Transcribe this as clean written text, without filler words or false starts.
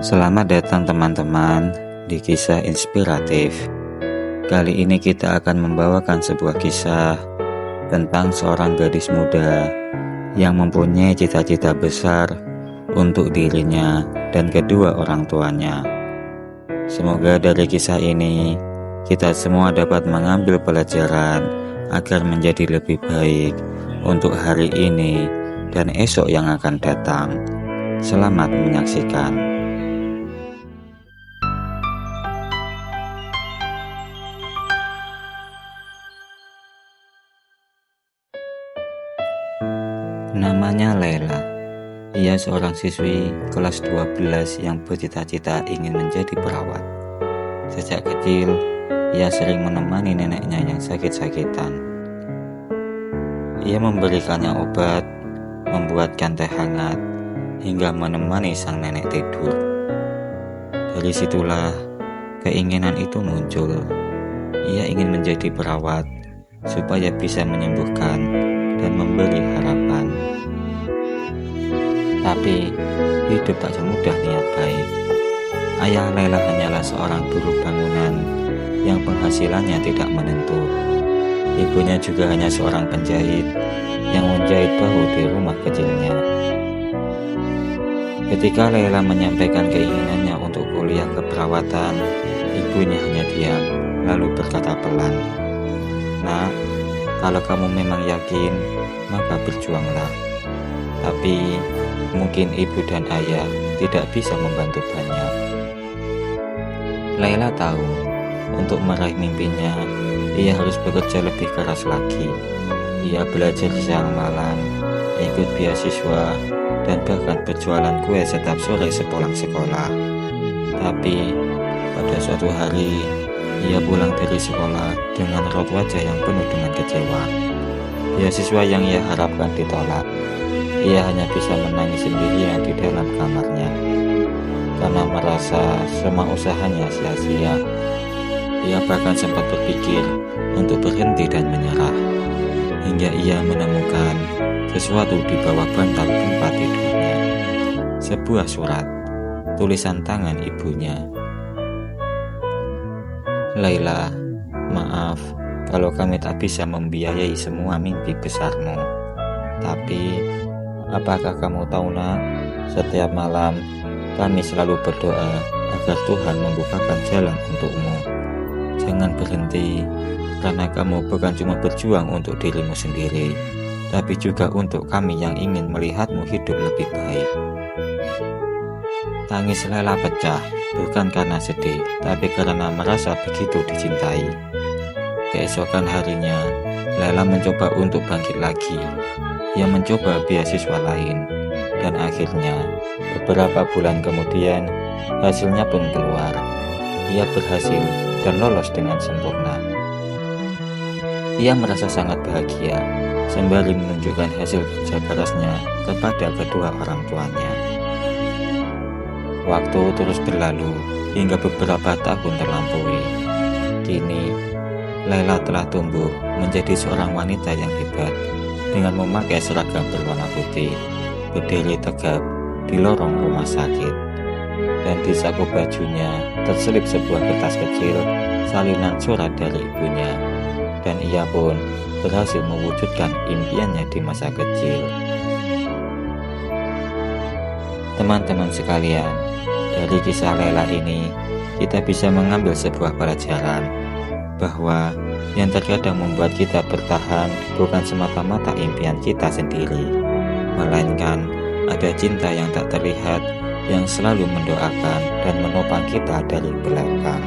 Selamat datang teman-teman di kisah inspiratif. Kali ini kita akan membawakan sebuah kisah tentang seorang gadis muda yang mempunyai cita-cita besar untuk dirinya dan kedua orang tuanya. Semoga dari kisah ini kita semua dapat mengambil pelajaran agar menjadi lebih baik untuk hari ini dan esok yang akan datang. Selamat menyaksikan. Namanya Laila. Ia seorang siswi kelas 12 yang bercita-cita ingin menjadi perawat. Sejak kecil, ia sering menemani neneknya yang sakit-sakitan. Ia memberikannya obat, membuatkan teh hangat, hingga menemani sang nenek tidur. Dari situlah keinginan itu muncul. Ia ingin menjadi perawat supaya bisa menyembuhkan dan memberi harapan. Tapi hidup tak semudah niat baik. Ayah Laila hanyalah seorang buruh bangunan yang penghasilannya tidak menentu. Ibunya juga hanya seorang penjahit yang menjahit bahu di rumah kecilnya. Ketika Laila menyampaikan keinginannya untuk kuliah keperawatan, ibunya hanya diam, lalu berkata pelan, "Nak, kalau kamu memang yakin, maka berjuanglah. Tapi mungkin ibu dan ayah tidak bisa membantu banyak." Laila tahu, untuk meraih mimpinya, ia harus bekerja lebih keras lagi. Ia belajar siang malam, ikut beasiswa, dan bahkan berjualan kue setiap sore sepulang sekolah. Tapi pada suatu hari, ia pulang dari sekolah dengan raut wajah yang penuh dengan kecewa. Beasiswa yang ia harapkan ditolak. Ia hanya bisa menangis sendirian di dalam kamarnya karena merasa semua usahanya sia-sia. Ia bahkan sempat berpikir untuk berhenti dan menyerah, hingga ia menemukan sesuatu di bawah bantal tempat tidurnya. Sebuah surat, tulisan tangan ibunya. "Laila, maaf kalau kami tak bisa membiayai semua mimpi besarmu. Tapi, apakah kamu tahu nak, setiap malam kami selalu berdoa agar Tuhan membukakan jalan untukmu. Jangan berhenti, karena kamu bukan cuma berjuang untuk dirimu sendiri, tapi juga untuk kami yang ingin melihatmu hidup lebih baik." Tangis Laila pecah, bukan karena sedih, tapi karena merasa begitu dicintai. Keesokan harinya, Laila mencoba untuk bangkit lagi. Ia mencoba beasiswa lain, dan akhirnya beberapa bulan kemudian hasilnya pun keluar. Ia berhasil dan lolos dengan sempurna. Ia merasa sangat bahagia sembari menunjukkan hasil kerja kerasnya kepada kedua orang tuanya. Waktu terus berlalu hingga beberapa tahun terlampaui. Kini, Laila telah tumbuh menjadi seorang wanita yang hebat dengan memakai seragam berwarna putih, berdiri tegap di lorong rumah sakit. Dan di saku bajunya terselip sebuah kertas kecil salinan surat dari ibunya. Dan ia pun berhasil mewujudkan impiannya di masa kecil. Teman-teman sekalian, dari kisah Laila ini kita bisa mengambil sebuah pelajaran bahwa yang terkadang membuat kita bertahan bukan semata-mata impian kita sendiri, melainkan ada cinta yang tak terlihat yang selalu mendoakan dan menopang kita dari belakang.